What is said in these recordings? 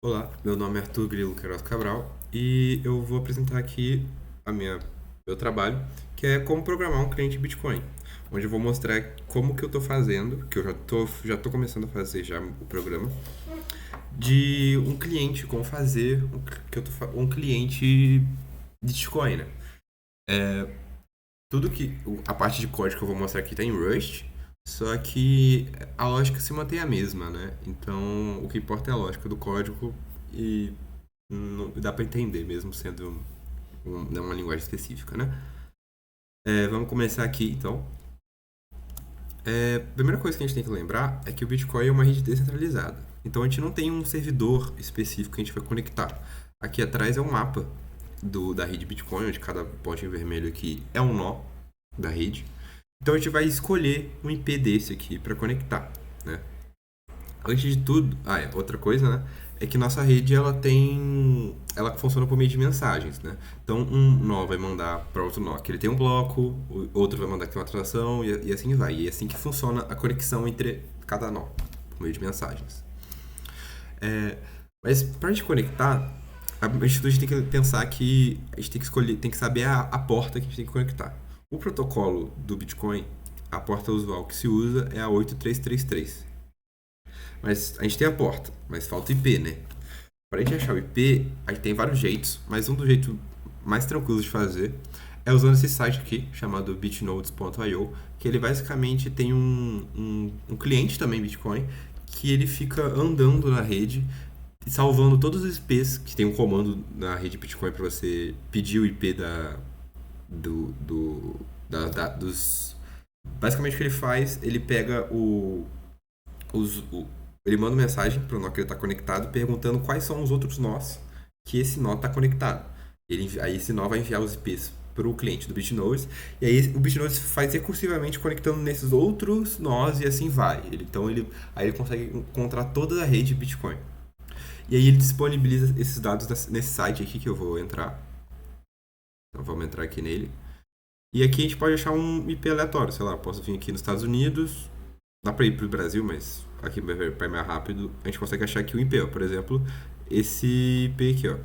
Olá, meu nome é Arthur Grilo Queiroz Cabral e eu vou apresentar aqui meu trabalho, que é como programar um cliente Bitcoin, onde eu vou mostrar como que eu estou fazendo, que eu já tô começando a fazer já o programa, de um cliente, como fazer um cliente Bitcoin, né? Tudo que a parte de código que eu vou mostrar aqui está em Rust, só que a lógica se mantém a mesma, né? Então, o que importa é a lógica do código e dá para entender mesmo sendo uma linguagem específica, né? Vamos começar aqui, então. A primeira coisa que a gente tem que lembrar é que o Bitcoin é uma rede descentralizada. Então, a gente não tem um servidor específico que a gente vai conectar. Aqui atrás é um mapa da rede Bitcoin, onde cada pontinho vermelho aqui é um nó da rede. Então, a gente vai escolher um IP desse aqui para conectar, né? Antes de tudo, outra coisa, né? É que nossa rede ela funciona por meio de mensagens, né? Então um nó vai mandar para outro nó que ele tem um bloco, o outro vai mandar que tem uma transação e assim vai. E é assim que funciona a conexão entre cada nó, por meio de mensagens. Mas para a gente conectar, a gente tem que pensar que a gente tem que escolher, tem que saber a porta que a gente tem que conectar. O protocolo do Bitcoin, a porta usual que se usa é a 8333. Mas a gente tem a porta, mas falta o IP, né? Para a gente achar o IP, a gente tem vários jeitos, mas um dos jeitos mais tranquilos de fazer é usando esse site aqui, chamado bitnodes.io, que ele basicamente tem um cliente também Bitcoin, que ele fica andando na rede, salvando todos os IPs, que tem um comando na rede Bitcoin para você pedir o IP do, do, dos... Basicamente o que ele faz, ele pega ele manda uma mensagem para o nó que ele está conectado perguntando quais são os outros nós que esse nó está conectado. Aí esse nó vai enviar os IPs para o cliente do Bitnodes e aí o Bitnodes faz recursivamente conectando nesses outros nós e assim vai. Aí ele consegue encontrar toda a rede Bitcoin. E aí ele disponibiliza esses dados nesse site aqui que eu vou entrar. Então vamos entrar aqui nele. E aqui a gente pode achar um IP aleatório, sei lá, eu posso vir aqui nos Estados Unidos, dá pra ir pro Brasil, mas aqui para ir mais rápido, a gente consegue achar aqui o IP, ó. Por exemplo, esse IP aqui, ó.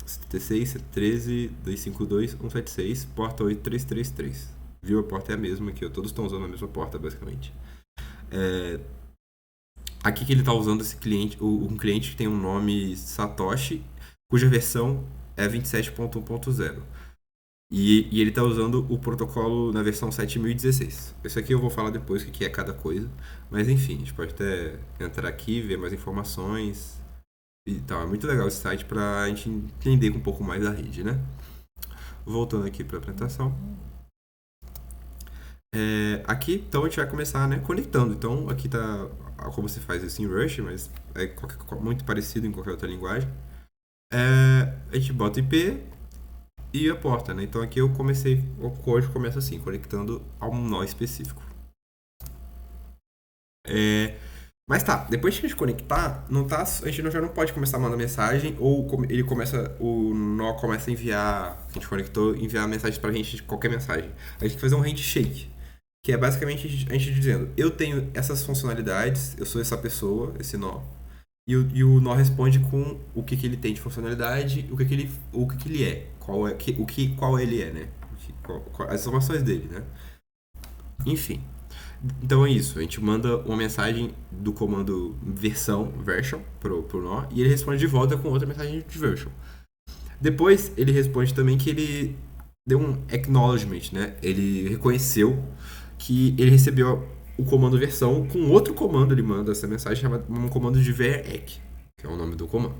76, 13, 252, 176, porta 8333. Viu? A porta é a mesma aqui, ó. Todos estão usando a mesma porta, basicamente. Aqui que ele está usando esse cliente, um cliente que tem um nome Satoshi, cuja versão é 27.1.0. E ele está usando o protocolo na versão 7016. Isso aqui eu vou falar depois o que é cada coisa. Mas enfim, a gente pode até entrar aqui, ver mais informações e tal. É muito legal esse site para a gente entender um pouco mais da rede, né? Voltando aqui para a apresentação. Aqui, então, a gente vai começar, né, conectando. Então, aqui tá como você faz isso em Rush, mas é muito parecido em qualquer outra linguagem. A gente bota IP, e a porta, né? Então aqui o código começa assim, conectando a um nó específico. Mas tá, depois que a gente conectar, a gente já não pode começar a mandar mensagem ou o nó começa a enviar, a gente conectou, enviar mensagem pra gente de qualquer mensagem. A gente tem que fazer um handshake, que é basicamente a gente dizendo, eu tenho essas funcionalidades, eu sou essa pessoa, esse nó, e o nó responde com que ele tem de funcionalidade, o que ele é, qual ele é, né? As informações dele, né? Enfim. Então é isso, a gente manda uma mensagem do comando version pro nó e ele responde de volta com outra mensagem de version. Depois ele responde também que ele deu um acknowledgement, né? Ele reconheceu que ele recebeu o comando versão com outro comando, ele manda essa mensagem chamada um comando de verecc, que é o nome do comando.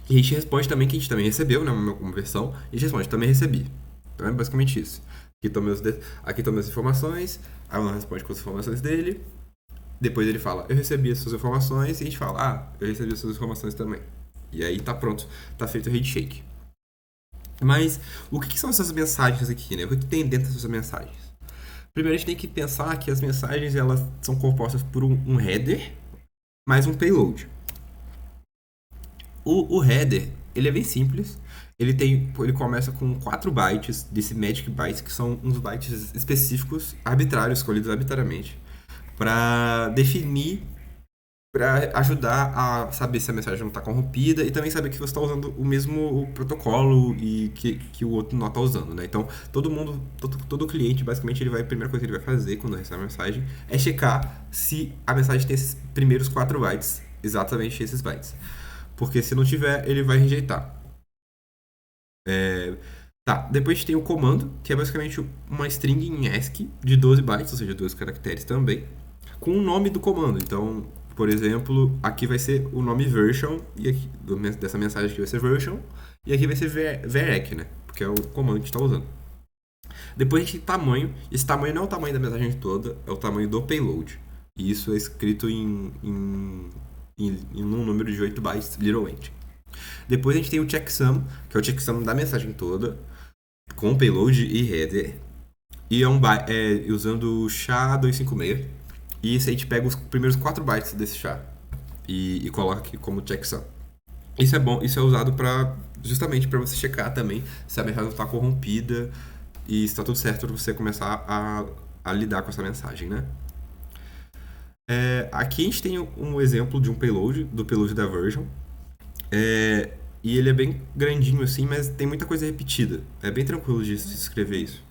E a gente responde também que a gente também recebeu, né, uma versão, e a gente responde também recebi. Então é basicamente isso. Aqui estão minhas informações, aí o responde com as informações dele, depois ele fala, eu recebi as suas informações, e a gente fala, eu recebi as suas informações também. E aí tá pronto, tá feito o handshake. Mas o que são essas mensagens aqui, né? O que tem dentro dessas mensagens? Primeiro a gente tem que pensar que as mensagens elas são compostas por um header mais um payload. O header, ele é bem simples. Ele começa com 4 bytes desse magic bytes, que são uns bytes específicos, arbitrários, escolhidos arbitrariamente, para definir para ajudar a saber se a mensagem não está corrompida e também saber que você está usando o mesmo protocolo e que o outro não está usando, né? Então, todo cliente, basicamente, a primeira coisa que ele vai fazer quando recebe a mensagem é checar se a mensagem tem esses primeiros 4 bytes, exatamente esses bytes. Porque se não tiver, ele vai rejeitar. Tá, depois tem o comando, que é basicamente uma string em ASCII de 12 bytes, ou seja, 12 caracteres também, com o nome do comando. Então, por exemplo, aqui vai ser o nome version, e aqui, dessa mensagem aqui vai ser version, e aqui vai ser varec, né? Porque é o comando que a gente está usando. Depois a gente tem tamanho. Esse tamanho não é o tamanho da mensagem toda, é o tamanho do payload. E isso é escrito em um número de 8 bytes, literalmente. Depois a gente tem o checksum, que é o checksum da mensagem toda, com payload e header. E usando o SHA-256. E isso aí a gente pega os primeiros 4 bytes desse SHA e coloca aqui como checksum. Isso é bom, isso é usado justamente para você checar também se a mensagem está corrompida e se está tudo certo para você começar a lidar com essa mensagem, né? Aqui a gente tem um exemplo de um payload, do payload da version. E ele é bem grandinho assim, mas tem muita coisa repetida. É bem tranquilo de se escrever isso.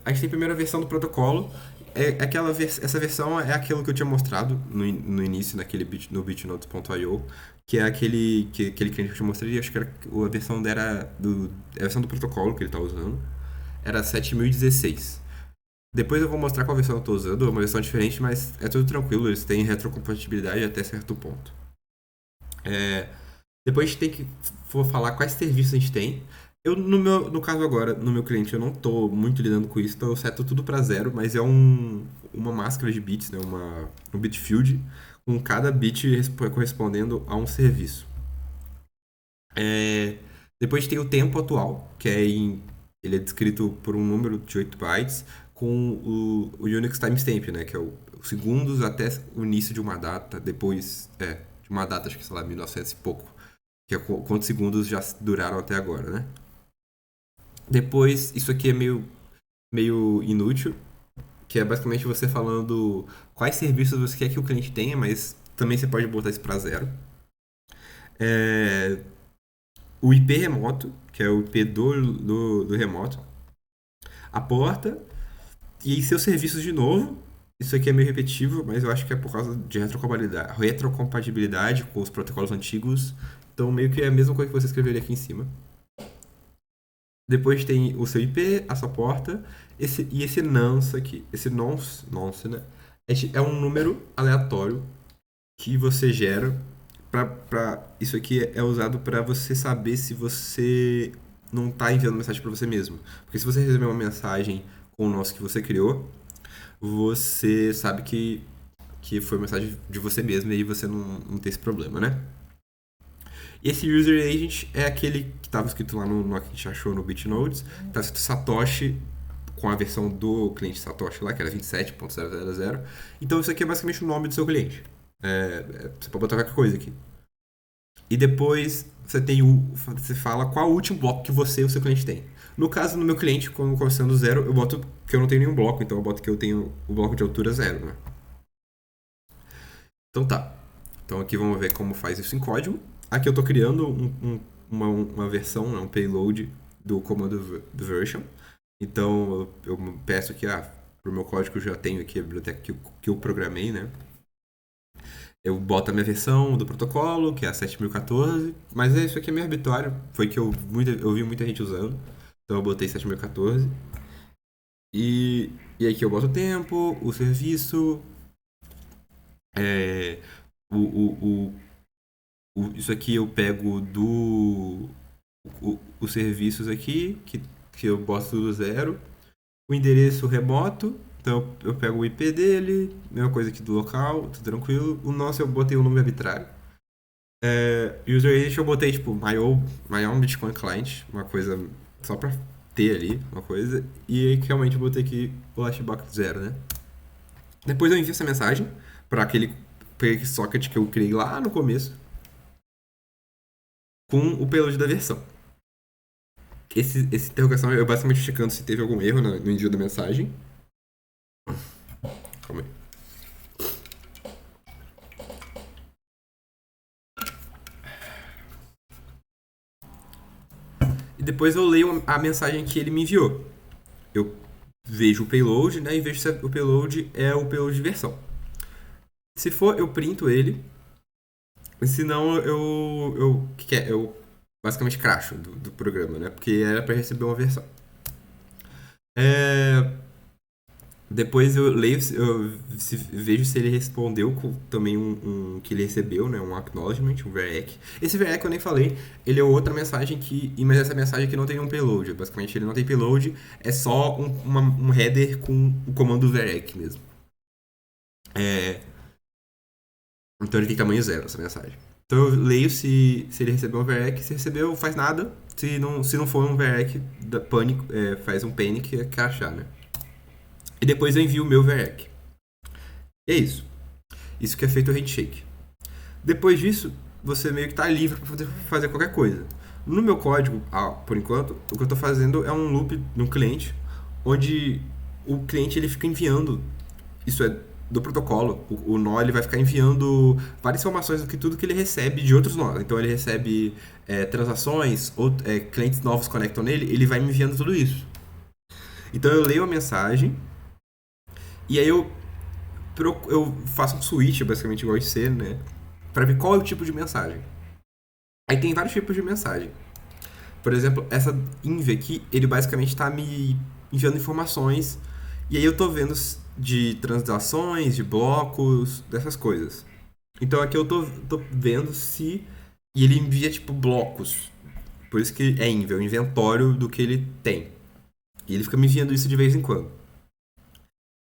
A gente tem a primeira versão do protocolo. Essa versão é aquilo que eu tinha mostrado no início, no bitnotes.io, que é aquele cliente que eu te mostrei. Acho que a versão a versão do protocolo que ele está usando era 7016. Depois eu vou mostrar qual versão eu estou usando, é uma versão diferente, mas é tudo tranquilo, eles têm retrocompatibilidade até certo ponto. Depois a gente tem que for falar quais serviços a gente tem. No caso agora, no meu cliente, eu não estou muito lidando com isso, então eu seto tudo para zero, mas é uma máscara de bits, né? Um bit field, com cada bit correspondendo a um serviço. Depois tem o tempo atual, ele é descrito por um número de 8 bytes, com o Unix timestamp, né? Que é os segundos até o início de uma data, depois, de uma data, acho que, sei lá, 1900 e pouco. Que é quantos segundos já duraram até agora, né? Depois, isso aqui é meio inútil, que é basicamente você falando quais serviços você quer que o cliente tenha, mas também você pode botar isso para zero. O IP remoto, que é o IP do remoto. A porta. E seus serviços de novo. Isso aqui é meio repetitivo, mas eu acho que é por causa de retrocompatibilidade com os protocolos antigos. Então, meio que é a mesma coisa que você escreveria aqui em cima. Depois tem o seu IP, a sua porta, e esse nonce aqui. Esse nonce, né? É um número aleatório que você gera isso aqui é usado para você saber se você não está enviando mensagem para você mesmo. Porque se você receber uma mensagem com o nonce que você criou, você sabe que foi uma mensagem de você mesmo e aí você não tem esse problema, né? E esse user agent é aquele que estava escrito lá no que a gente achou no Bitnotes. Tá escrito Satoshi com a versão do cliente Satoshi lá, que era 27.000. Então isso aqui é basicamente o nome do seu cliente. Você pode botar qualquer coisa aqui. E depois você fala qual o último bloco que você e o seu cliente tem. No caso, no meu cliente, como começando do zero, eu boto que eu não tenho nenhum bloco, então eu boto que eu tenho o bloco de altura zero, né? Então tá. Então aqui vamos ver como faz isso em código. Aqui eu estou criando uma versão, um payload do comando version. Então eu peço que para o meu código eu já tenho aqui a biblioteca que eu programei, né? Eu boto a minha versão do protocolo, que é a 7014, mas isso aqui é meio arbitrário, foi que eu vi muita gente usando. Então eu botei 7014. E aqui eu boto o tempo, o serviço, é, isso aqui eu pego os serviços aqui, que eu boto do zero. O endereço remoto, então eu pego o IP dele, mesma coisa aqui do local, tudo tranquilo. O nosso eu botei um número arbitrário. User agent eu botei tipo my own Bitcoin client, uma coisa só pra ter ali, uma coisa. E aí realmente eu botei aqui o Lashbox 0, né? Depois eu envio essa mensagem para aquele socket que eu criei lá no começo, com o payload da versão. Essa interrogação eu basicamente checando se teve algum erro no envio da mensagem. Calma aí. e depois eu leio a mensagem que ele me enviou. Eu vejo o payload, né, e vejo se o payload é o payload de versão. Se for, eu printo ele. Se não, eu basicamente crasho do programa, né? Porque era para receber uma versão. Depois eu leio, vejo se ele respondeu com também um que ele recebeu, né? Um acknowledgement, um VEREC. Esse VEREC eu nem falei, ele é outra mensagem mas essa mensagem aqui não tem um payload. Basicamente ele não tem payload, é só um header com o comando VEREC mesmo. Então ele tem tamanho 0, essa mensagem. Então eu leio se ele recebeu um VEREC, se recebeu, faz nada. Se não for um VEREC, pânico, faz um panic, é crashar, né? E depois eu envio o meu VEREC. E é isso. Isso que é feito o handshake. Depois disso, você meio que está livre para poder fazer qualquer coisa. No meu código, por enquanto, o que eu estou fazendo é um loop no cliente, onde o cliente ele fica enviando, isso é do protocolo, o nó ele vai ficar enviando várias informações do que tudo que ele recebe de outros nós. Então ele recebe transações, ou clientes novos conectam nele, ele vai me enviando tudo isso. Então eu leio a mensagem e aí eu faço um switch, basicamente igual em C, né? Para ver qual é o tipo de mensagem. Aí tem vários tipos de mensagem. Por exemplo, essa env aqui, ele basicamente está me enviando informações e aí eu tô vendo de transações, de blocos, dessas coisas. Então aqui eu tô vendo se... E ele envia tipo blocos. Por isso que é env, é o inventório do que ele tem. E ele fica me enviando isso de vez em quando.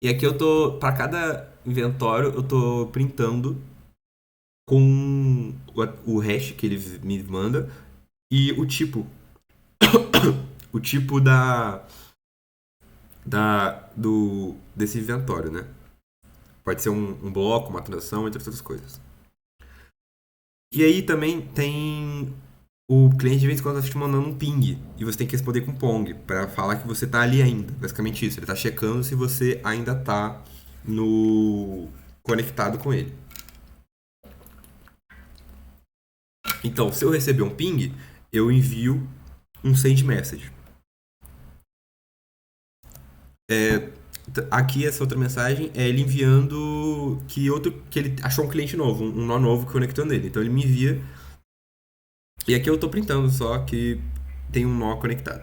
E aqui eu tô, para cada inventório, eu tô printando com o hash que ele me manda e o tipo. O tipo desse inventório, né? Pode ser um bloco, uma transação, entre outras coisas. E aí também tem o cliente de vez em quando está te mandando um ping e você tem que responder com pong para falar que você tá ali ainda. Basicamente isso, ele tá checando se você ainda tá conectado com ele. Então, se eu receber um ping, eu envio um send message. Aqui essa outra mensagem é ele enviando que ele achou um cliente novo, um nó novo que conectou nele. Então ele me envia. E aqui eu tô printando só que tem um nó conectado.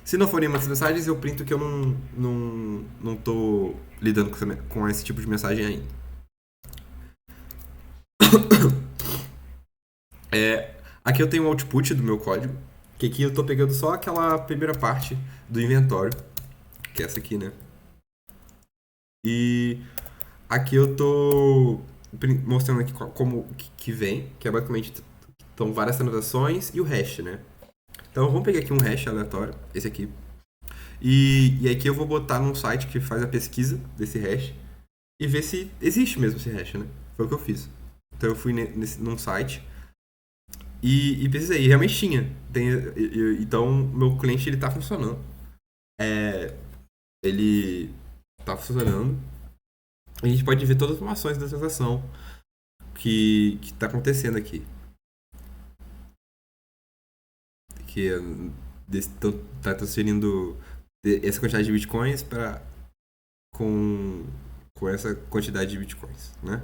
Se não forem umas mensagens, eu printo que eu não tô lidando com esse tipo de mensagem ainda. Aqui eu tenho o output do meu código, que aqui eu tô pegando só aquela primeira parte do inventório, que é essa aqui, né? E aqui eu tô mostrando aqui como que vem, que é basicamente estão várias transações e o hash, né? Então vamos pegar aqui um hash aleatório, esse aqui. E aqui eu vou botar num site que faz a pesquisa desse hash e ver se existe mesmo esse hash, né? Foi o que eu fiz. Então eu fui num site e pesquisei, e realmente tinha. Então meu cliente ele tá funcionando. Ele tá funcionando. A gente pode ver todas as informações da transação que tá acontecendo aqui. Que tá transferindo essa quantidade de bitcoins com essa quantidade de bitcoins, né?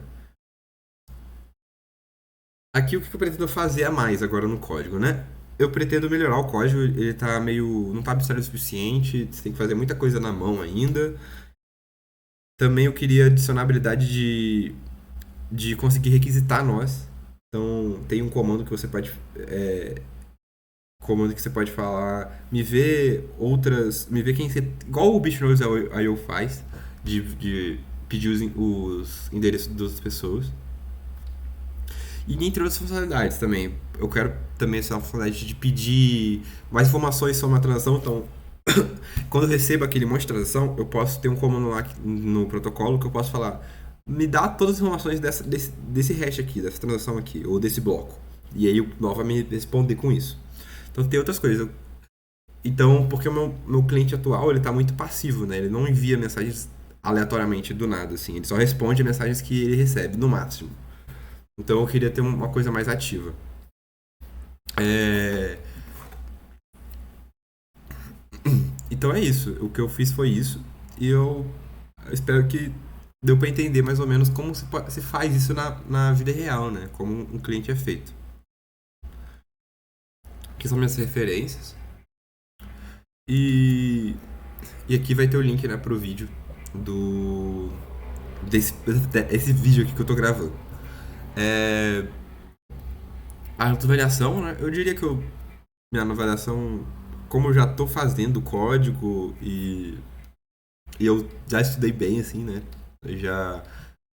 Aqui o que eu pretendo fazer a mais agora no código, né? Eu pretendo melhorar o código, ele tá não tá abstrato o suficiente, você tem que fazer muita coisa na mão ainda. Também eu queria adicionar a habilidade de conseguir requisitar nós. Então tem um comando que você pode falar, me vê quem você, igual o BitNodes.io faz, de pedir os endereços das pessoas. E entre outras funcionalidades também. Eu quero também essa funcionalidade de pedir mais informações sobre uma transação. Então, quando eu recebo aquele monte de transação, eu posso ter um comando lá no protocolo que eu posso falar, me dá todas as informações desse hash aqui, dessa transação aqui, ou desse bloco. E aí o nó vai me responder com isso. Então tem outras coisas. Então, porque o meu cliente atual, ele tá muito passivo, né? Ele não envia mensagens aleatoriamente do nada, assim. Ele só responde mensagens que ele recebe, no máximo. Então eu queria ter uma coisa mais ativa. Então é isso. O que eu fiz foi isso. E eu espero que deu pra entender mais ou menos como se faz isso na vida real, né? Como um cliente é feito. Aqui são minhas referências. E, e aqui vai ter o link, né, pro vídeo do. Esse vídeo aqui que eu tô gravando. É, a autoavaliação, né? Eu diria que minha avaliação, como eu já tô fazendo código e eu já estudei bem, assim, né?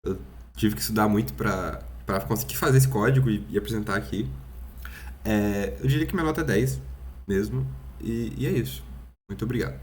Eu tive que estudar muito pra conseguir fazer esse código e apresentar aqui. Eu diria que minha nota é 10 mesmo. E é isso. Muito obrigado.